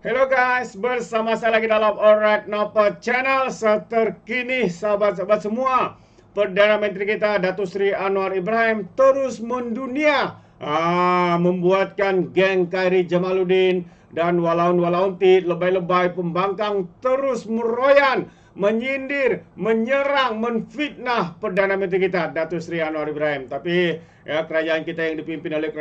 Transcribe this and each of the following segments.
Hello guys, bersama saya lagi dalam ORAITNOPO channel terkini sahabat-sahabat semua. Perdana Menteri kita Datuk Seri Anwar Ibrahim terus mendunia membuatkan geng Khairi Jamaluddin dan Walaun Tit lebay-lebay pembangkang terus meroyan, menyindir, menyerang, menfitnah Perdana Menteri kita Datuk Seri Anwar Ibrahim. Tapi kerajaan kita yang dipimpin oleh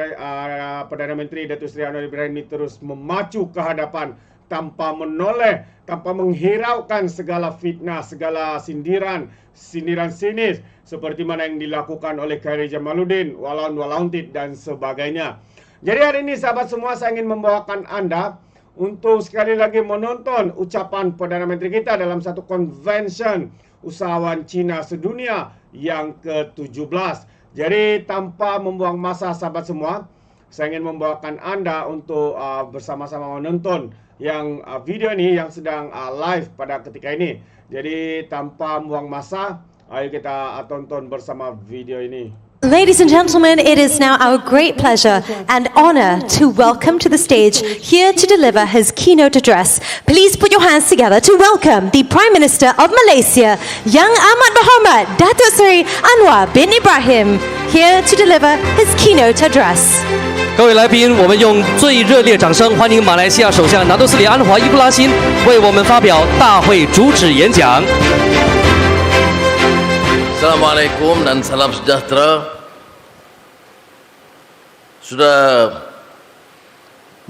Perdana Menteri Datuk Seri Anwar Ibrahim ini terus memacu ke hadapan tanpa menoleh, tanpa menghiraukan segala fitnah, segala sindiran sinis seperti mana yang dilakukan oleh Khairi Jamaluddin, Walaun Tit dan sebagainya. Jadi hari ini sahabat semua, saya ingin membawakan Anda untuk sekali lagi menonton ucapan Perdana Menteri kita dalam satu konvensyen usahawan CINA sedunia yang ke-17. Jadi tanpa membuang masa sahabat semua, saya ingin membawakan Anda untuk bersama-sama menonton yang video ini yang sedang live pada ketika ini. Jadi tanpa membuang masa, ayo kita tonton bersama video ini. Ladies and gentlemen, it is now our great pleasure and honor to welcome to the stage, here to deliver his keynote address. Please put your hands together to welcome the Prime Minister of Malaysia, Yang Amat Berhormat Datuk Seri Anwar bin Ibrahim, here to deliver his keynote address. 各位来宾，我们用最热烈掌声欢迎马来西亚首相拿督斯里安华伊布拉辛为我们发表大会主旨演讲。 Assalamualaikum dan salam sejahtera. Sudah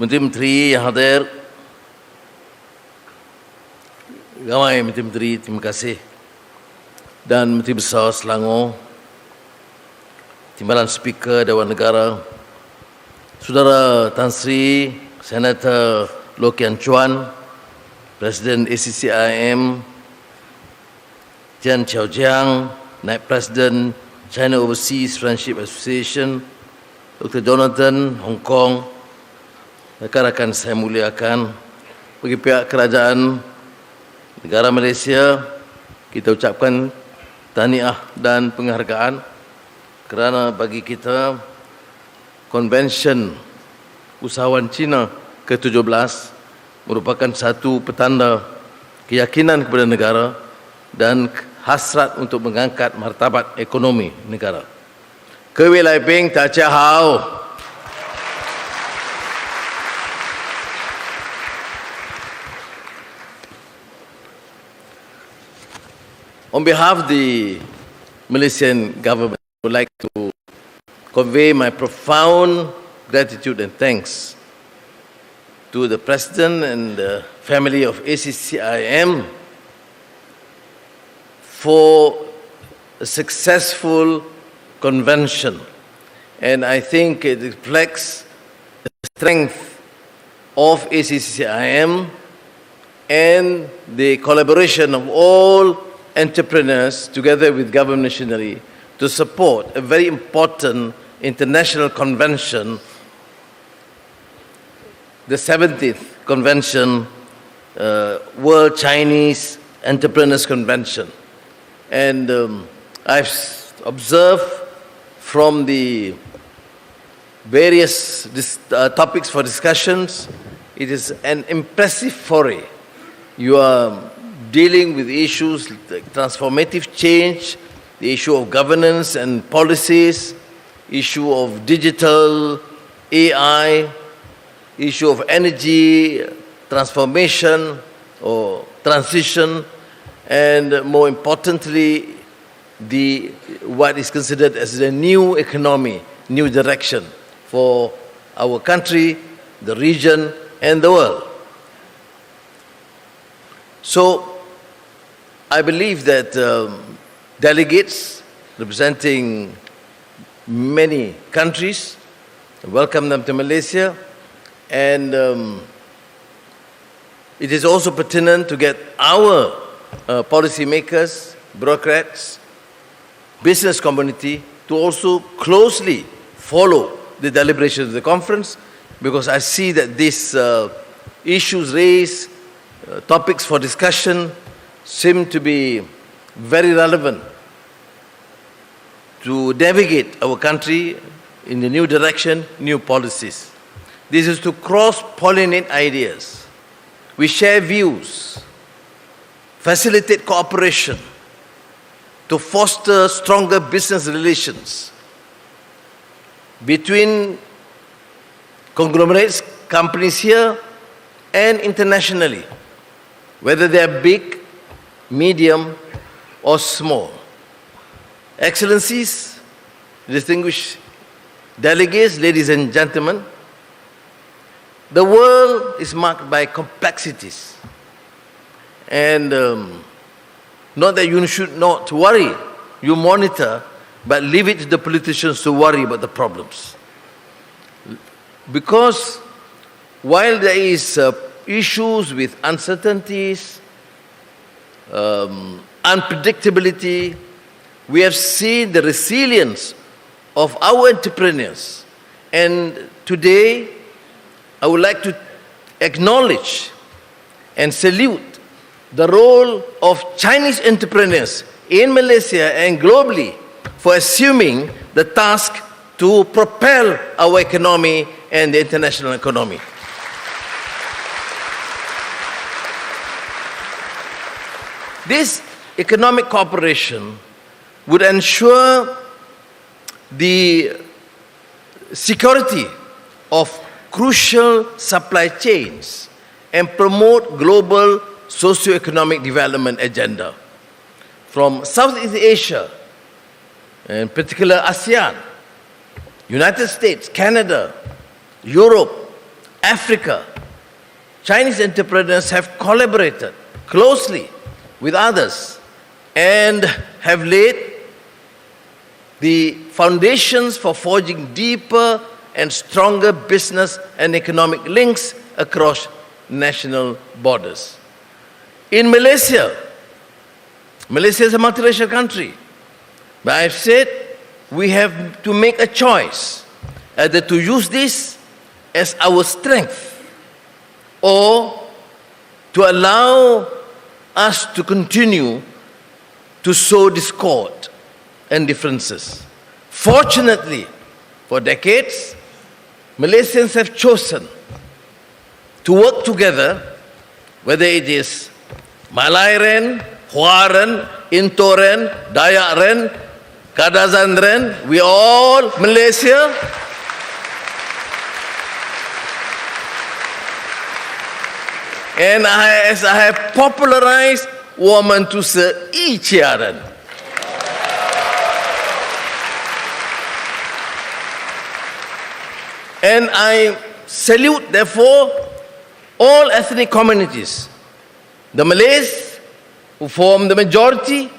Menteri-Menteri yang hadir, ramai Menteri-Menteri, terima kasih, dan Menteri Besar Selangor, Timbalan Speaker Dewan Negara, Saudara Tan Sri Senator Loh Kian Chuan, Presiden ACCIM, Tian Chiao Jiang, Naib Presiden China Overseas Friendship Association, Dr. Jonathan, Hong Kong, rakan-rakan saya muliakan, bagi pihak kerajaan negara Malaysia, kita ucapkan tahniah dan penghargaan kerana bagi kita konvensyen usahawan Cina ke-17 merupakan satu petanda keyakinan kepada negara dan hasrat untuk mengangkat martabat ekonomi negara. 各位来宾，大家好。On behalf of the Malaysian government, I would like to convey my profound gratitude and thanks to the President and the family of ACCIM for a successful convention, and I think it reflects the strength of ACCIM and the collaboration of all entrepreneurs together with government machinery to support a very important international convention, the 70th convention, World Chinese Entrepreneurs Convention. And I've observed from the various topics for discussions, it is an impressive foray. You are dealing with issues like transformative change, the issue of governance and policies, issue of digital, AI, issue of energy transformation or transition, and more importantly, what is considered as the new economy, new direction for our country, the region, and the world. So, I believe that delegates representing many countries, welcome them to Malaysia, and it is also pertinent to get our policymakers, bureaucrats, business community to also closely follow the deliberations of the conference, because I see that these issues raised, topics for discussion seem to be very relevant to navigate our country in the new direction, new policies. This is to cross-pollinate ideas we share views, facilitate cooperation to foster stronger business relations between conglomerates, companies here and internationally, whether they are big, medium, or small. Excellencies, distinguished delegates, ladies and gentlemen, the world is marked by complexities. And not that you should not worry, you monitor, but leave it to the politicians to worry about the problems. Because while there is issues with uncertainties, unpredictability, we have seen the resilience of our entrepreneurs. And today, I would like to acknowledge and salute the role of Chinese entrepreneurs in Malaysia and globally for assuming the task to propel our economy and the international economy. This economic cooperation would ensure the security of crucial supply chains and promote global socio-economic development agenda. From Southeast Asia, in particular ASEAN, United States, Canada, Europe, Africa, Chinese entrepreneurs have collaborated closely with others and have laid the foundations for forging deeper and stronger business and economic links across national borders. In Malaysia, Malaysia is a multiracial country, but I've said we have to make a choice either to use this as our strength or to allow us to continue to sow discord and differences. Fortunately, for decades, Malaysians have chosen to work together, whether it is Malairen, Huaren, Intoren, Dayakren, Kadazanren, we all Malaysia. And as I have popularized, 我们都是一家人。And I salute, therefore, all ethnic communities. The Malays, who form the majority,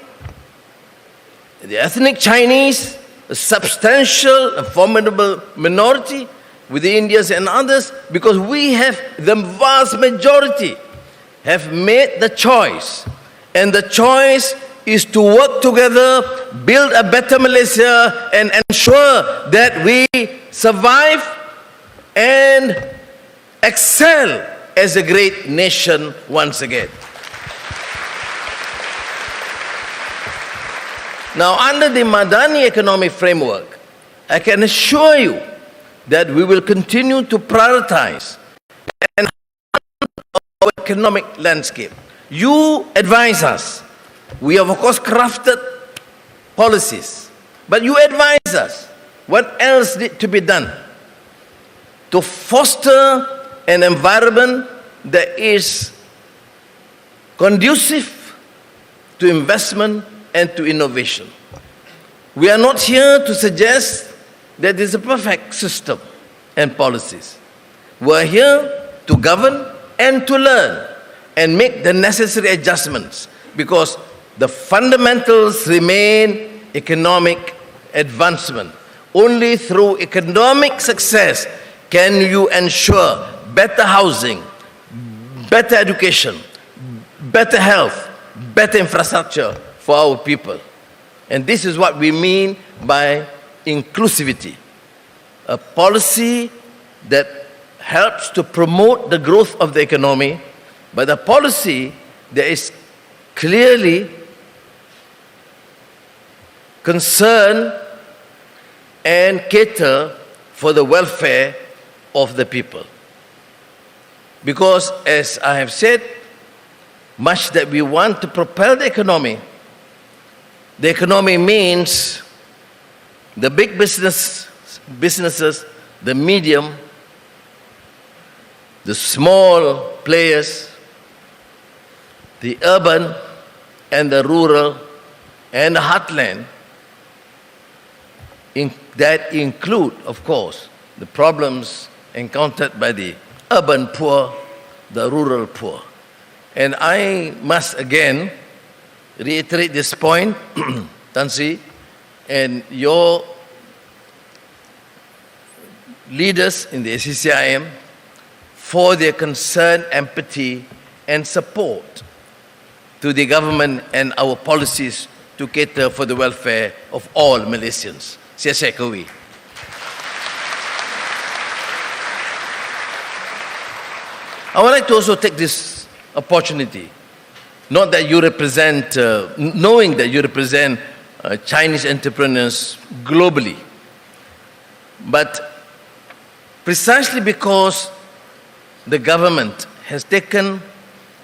the ethnic Chinese, a substantial and formidable minority, with the Indians and others, because we have, the vast majority, have made the choice. And the choice is to work together, build a better Malaysia, and ensure that we survive and excel as a great nation once again. Now, under the Madani economic framework, I can assure you that we will continue to prioritize and enhance our economic landscape. You advise us. We have, of course, crafted policies, but you advise us what else needs to be done to foster an environment that is conducive to investment and to innovation. We are not here to suggest that there is a perfect system and policies. We are here to govern and to learn and make the necessary adjustments, because the fundamentals remain economic advancement. Only through economic success can you ensure better housing, better education, better health, better infrastructure for our people. And this is what we mean by inclusivity, a policy that helps to promote the growth of the economy, but a policy that is clearly concerned and cater for the welfare of the people. Because, as I have said, much that we want to propel the economy means the big businesses, the medium, the small players, the urban and the rural and the heartland, that include, of course, the problems encountered by the urban poor, the rural poor. And I must again reiterate this point, Tan Sri, and your leaders in the SCCIM for their concern, empathy, and support to the government and our policies to cater for the welfare of all Malaysians. Saya syakui. I would like to also take this opportunity, not that you represent, knowing that you represent Chinese entrepreneurs globally, but precisely because the government has taken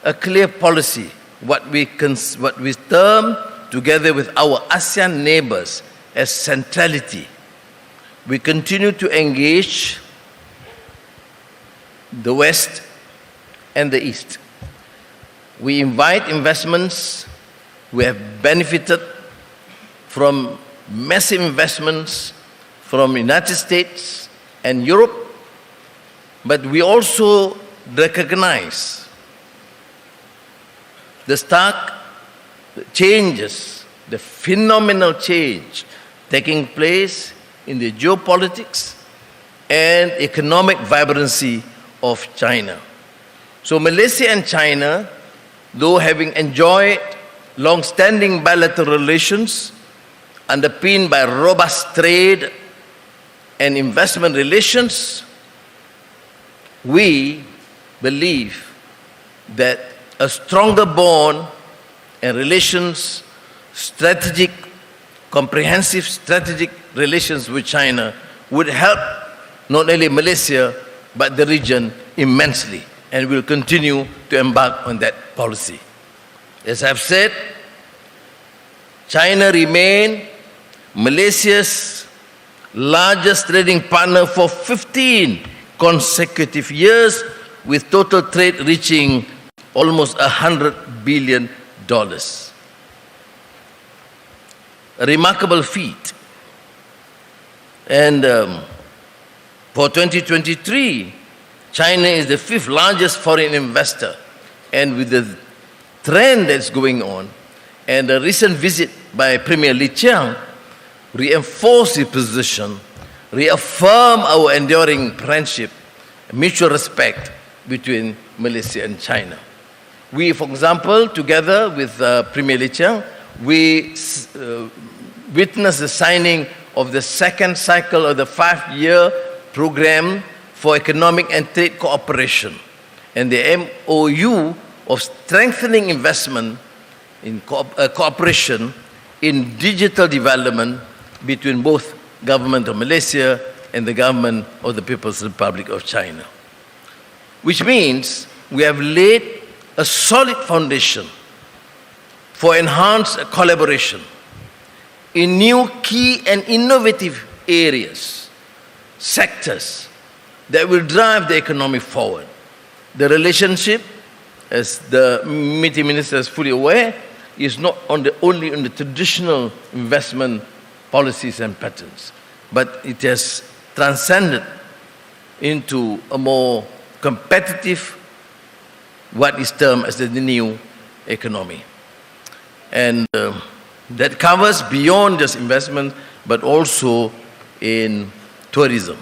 a clear policy, what we term together with our ASEAN neighbors as centrality. We continue to engage the West and the East. We invite investments. We have benefited from massive investments from the United States and Europe, but we also recognize the stark changes, the phenomenal change taking place in the geopolitics and economic vibrancy of China. So Malaysia and China, though having enjoyed long-standing bilateral relations underpinned by robust trade and investment relations, we believe that a stronger bond and relations, comprehensive strategic relations with China would help not only Malaysia but the region immensely, and will continue to embark on that policy. As I've said, China remains Malaysia's largest trading partner for 15 consecutive years, with total trade reaching almost $100 billion. A remarkable feat. And for 2023, China is the 5th largest foreign investor. And with the trend that's going on, and a recent visit by Premier Li Qiang reinforced his position, reaffirm our enduring friendship, mutual respect between Malaysia and China. We, for example, together with Premier Li Qiang, we witnessed the signing of the second cycle of the 5-year program for economic and trade cooperation, and the MOU of strengthening investment in cooperation in digital development between both government of Malaysia and the government of the People's Republic of China. Which means we have laid a solid foundation for enhanced collaboration in new key and innovative areas, sectors that will drive the economy forward. The relationship, as the meeting minister is fully aware, is not only on the traditional investment policies and patterns, but it has transcended into a more competitive, what is termed as the new economy. And that covers beyond just investment, but also in tourism.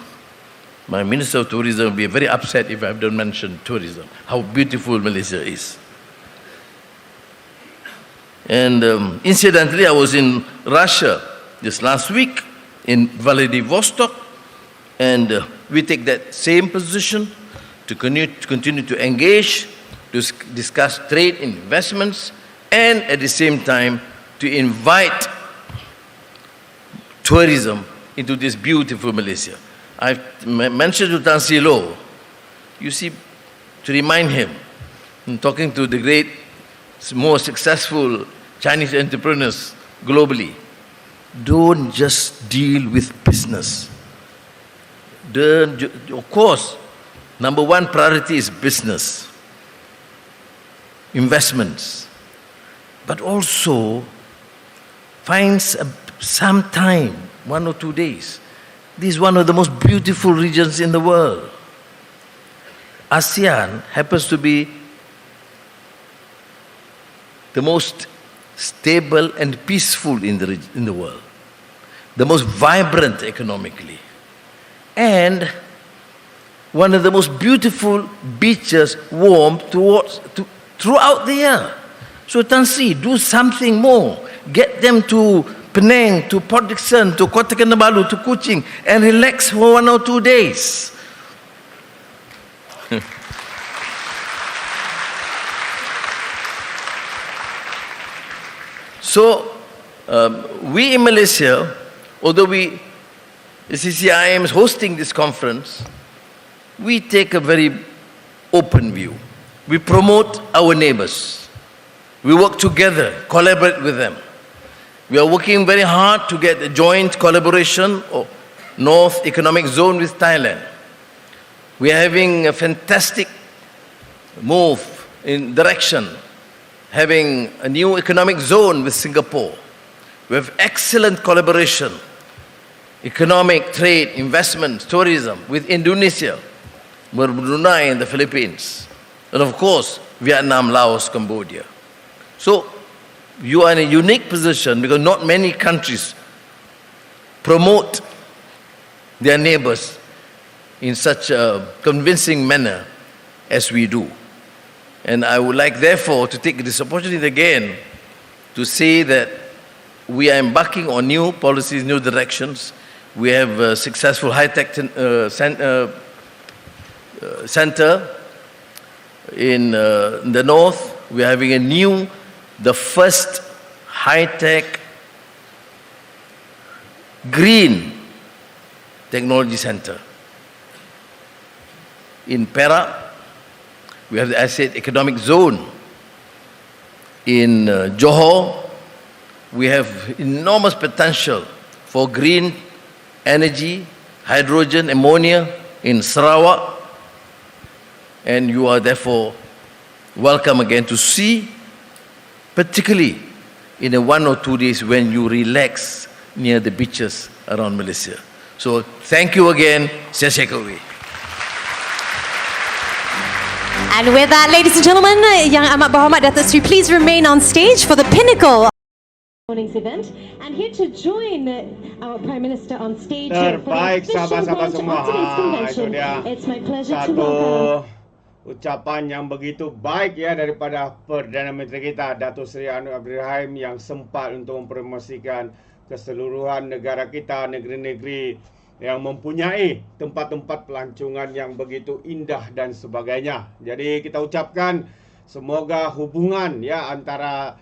My Minister of Tourism will be very upset if I don't mention tourism, how beautiful Malaysia is. And incidentally, I was in Russia this last week, in Vladivostok, and we take that same position to continue to engage, to discuss trade and investments, and at the same time to invite tourism into this beautiful Malaysia. I've mentioned to Tan Sri Loh, you see, to remind him, talking to the great, more successful Chinese entrepreneurs globally, don't just deal with business. Of course, number one priority is business, investments, but also find some time, 1 or 2 days. This is one of the most beautiful regions in the world. ASEAN happens to be the most stable and peaceful in the world, the most vibrant economically, and one of the most beautiful beaches, warm throughout the year. So Tan Sri, do something more. Get them to Penang, to Port Dickson, to Kota Kinabalu, to Kuching, and relax for 1 or 2 days. So, we in Malaysia, although the CCIM is hosting this conference, we take a very open view. We promote our neighbors. We work together, collaborate with them. We are working very hard to get a joint collaboration of North Economic Zone with Thailand. We are having a fantastic move in direction, having a new economic zone with Singapore. We have excellent collaboration, economic, trade, investment, tourism with Indonesia, Brunei and the Philippines, and of course, Vietnam, Laos, Cambodia. So, you are in a unique position because not many countries promote their neighbors in such a convincing manner as we do. And I would like, therefore, to take this opportunity again to say that we are embarking on new policies, new directions. We have a successful high-tech center in the north. We are having the first high-tech green technology center. In Perak, we have the Asset Economic Zone. In Johor, we have enormous potential for green energy, hydrogen, ammonia in Sarawak. And you are therefore welcome again to see, particularly in the 1 or 2 days when you relax near the beaches around Malaysia. So thank you again. Saya Shekawi. And with that, ladies and gentlemen, Yang Amat Berhormat Datuk Seri, please remain on stage for the pinnacle morning's event. And here to join our Prime Minister on stage for the Terbaik official sahabat-sahabat launch semua. of today's Itu convention. dia. It's my pleasure to Satu welcome. ucapan yang begitu baik ya daripada Perdana Menteri kita Datuk Seri Anwar Ibrahim yang sempat untuk mempromosikan keseluruhan negara kita, negeri-negeri yang mempunyai tempat-tempat pelancongan yang begitu indah dan sebagainya. Jadi kita ucapkan semoga hubungan ya antara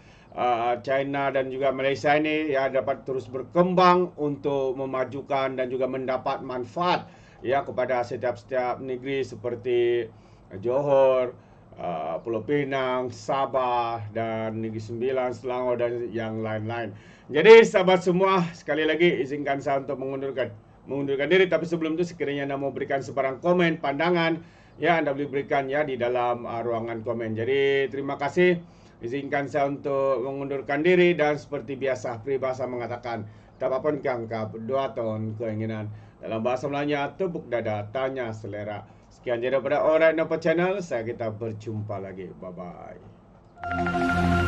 China dan juga Malaysia ini ya dapat terus berkembang untuk memajukan dan juga mendapat manfaat ya kepada setiap negeri seperti Johor, Pulau Pinang, Sabah dan Negeri Sembilan, Selangor dan yang lain-lain. Jadi sahabat semua, sekali lagi izinkan saya untuk mengundurkan diri, tapi sebelum itu sekiranya Anda mau berikan sebarang komen, pandangan ya Anda boleh berikan ya di dalam ruangan komen. Jadi terima kasih. Izinkan saya untuk mengundurkan diri dan seperti biasa peribahasa mengatakan tak apa pun kangkap 2 tahun keinginan. Dalam bahasa Melayunya tepuk dada tanya selera. Sekian daripada ORAITNOPO channel, kita berjumpa lagi. Bye bye.